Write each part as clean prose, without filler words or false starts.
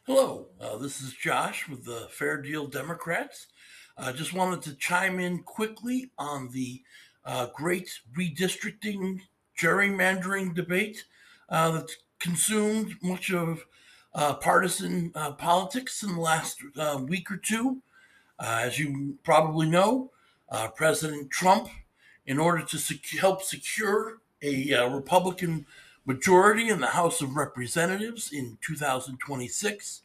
Hello, this is Josh with the Fair Deal Democrats. I just wanted to chime in quickly on the great redistricting gerrymandering debate that's consumed much of partisan politics in the last week or two. As you probably know, President Trump, in order to help secure a Republican majority in the House of Representatives in 2026,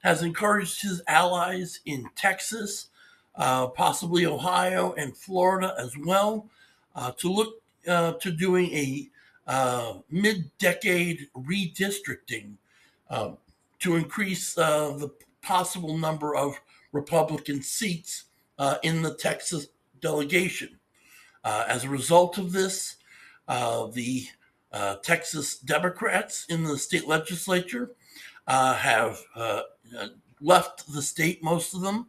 has encouraged his allies in Texas, possibly Ohio and Florida as well, to look to doing a mid-decade redistricting uh, to increase the possible number of Republican seats in the Texas delegation. As a result of this, the Texas Democrats in the state legislature have left the state, most of them.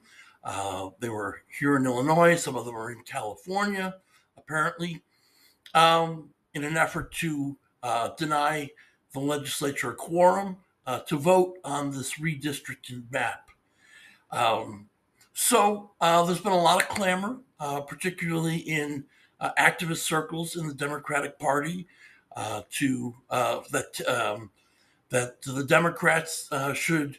They were here in Illinois, some of them are in California, apparently, in an effort to deny the legislature a quorum to vote on this redistricting map. Um, so there's been a lot of clamor, particularly in activist circles in the Democratic Party, to that the Democrats should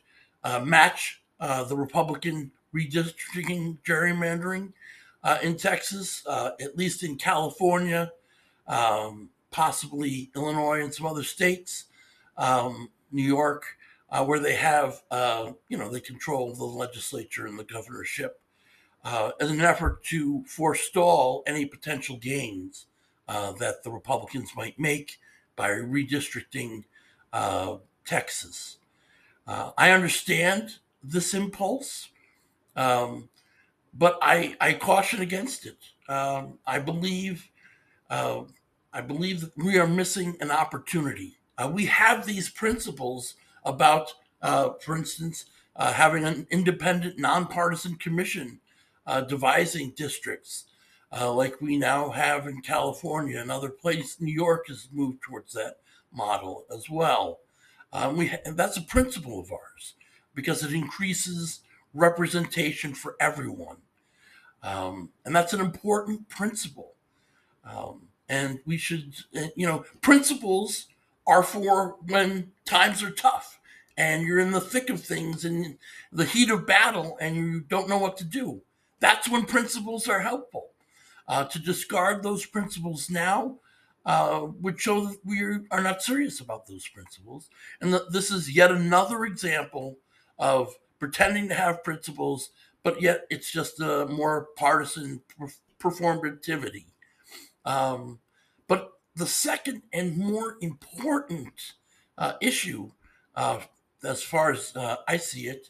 match the Republican redistricting gerrymandering in Texas, at least in California, possibly Illinois and some other states, New York, where they have, they control the legislature and the governorship, in an effort to forestall any potential gains that the Republicans might make by redistricting Texas. I understand this impulse, um, but I caution against it. Uh, I believe that we are missing an opportunity. We have these principles about, for instance, having an independent, nonpartisan commission devising districts, like we now have in California and other places. New York has moved towards that model as well. And that's a principle of ours because it increases representation for everyone. And that's an important principle. And we should, principles are for when times are tough and you're in the thick of things and the heat of battle and you don't know what to do. That's when principles are helpful. To discard those principles now would show that we are not serious about those principles. And this is yet another example of pretending to have principles, but yet it's just a more partisan performativity. Um, but the second and more important issue, uh, as far as I see it,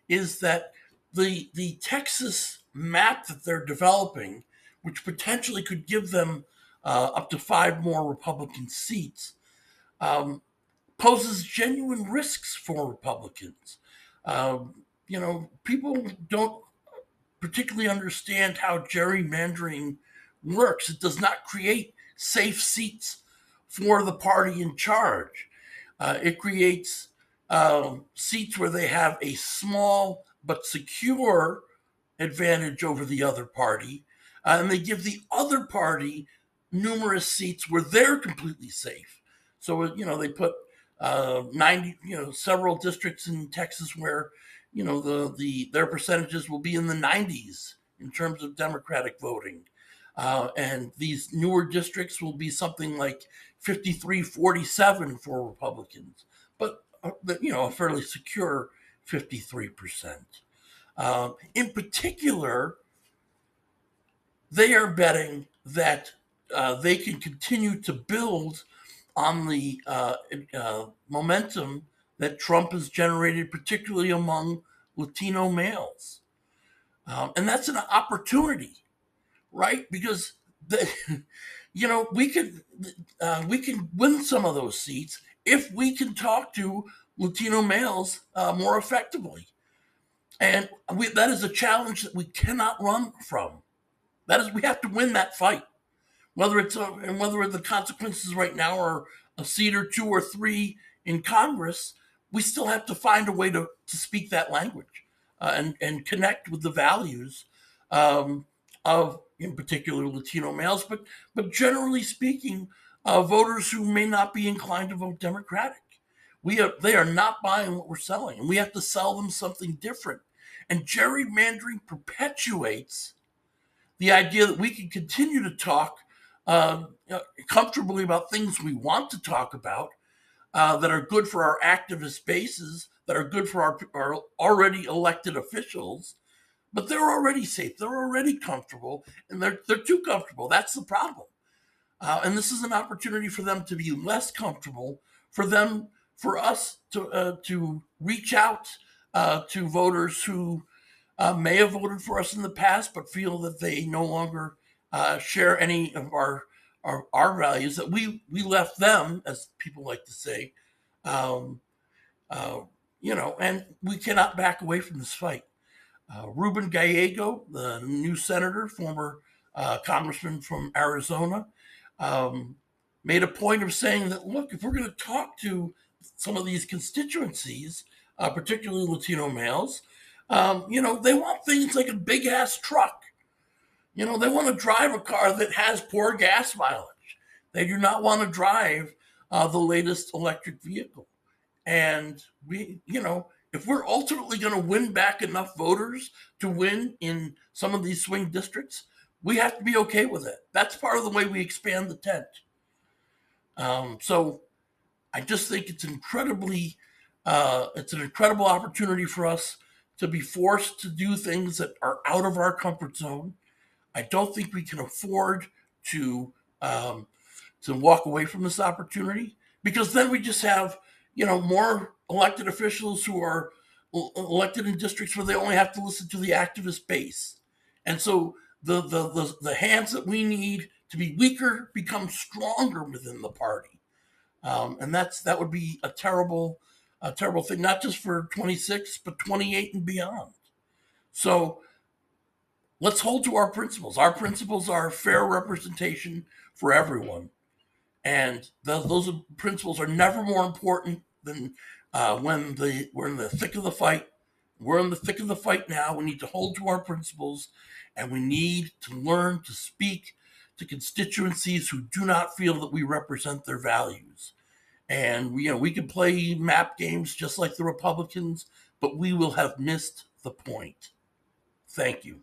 is that the Texas map that they're developing, which potentially could give them up to 5 more Republican seats, um, poses genuine risks for Republicans. People don't particularly understand how gerrymandering works. It does not create safe seats for the party in charge. It creates seats where they have a small but secure advantage over the other party, and they give the other party numerous seats where they're completely safe. So they put 90, several districts in Texas where their percentages will be in the 90s in terms of Democratic voting. And these newer districts will be something like 53-47 for Republicans, but a fairly secure 53%. In particular, they are betting that they can continue to build on the momentum that Trump has generated, particularly among Latino males. And that's an opportunity, right? Because we can win some of those seats if we can talk to Latino males more effectively. And that is a challenge that we cannot run from. That is, we have to win that fight. Whether the consequences right now are a seat or 2 or 3 in Congress, we still have to find a way to speak that language and connect with the values um, of, in particular, Latino males, but generally speaking, voters who may not be inclined to vote Democratic. They are not buying what we're selling, and we have to sell them something different. And gerrymandering perpetuates the idea that we can continue to talk uh, comfortably about things we want to talk about, that are good for our activist bases, that are good for our already elected officials, but they're already safe, they're already comfortable, and they're too comfortable. That's the problem. And this is an opportunity for them to be less comfortable, for us to reach out to voters who may have voted for us in the past, but feel that they no longer share any of our values, that we left them, as people like to say, um, uh, and we cannot back away from this fight. Ruben Gallego, the new senator, former congressman from Arizona, um, made a point of saying that, look, if we're going to talk to some of these constituencies, particularly Latino males, they want things like a big ass truck. They want to drive a car that has poor gas mileage. They do not want to drive the latest electric vehicle. And if we're ultimately going to win back enough voters to win in some of these swing districts, we have to be okay with it. That's part of the way we expand the tent. So I just think it's an incredible opportunity for us to be forced to do things that are out of our comfort zone. I don't think we can afford to um, to walk away from this opportunity, because then we just have more elected officials who are elected in districts where they only have to listen to the activist base, and so the hands that we need to be weaker become stronger within the party, and that would be a terrible thing, not just for 26 but 28 and beyond. So let's hold to our principles. Our principles are fair representation for everyone. And those principles are never more important than when we're in the thick of the fight. We're in the thick of the fight now. We need to hold to our principles, and we need to learn to speak to constituencies who do not feel that we represent their values. And we can play map games just like the Republicans, but we will have missed the point. Thank you.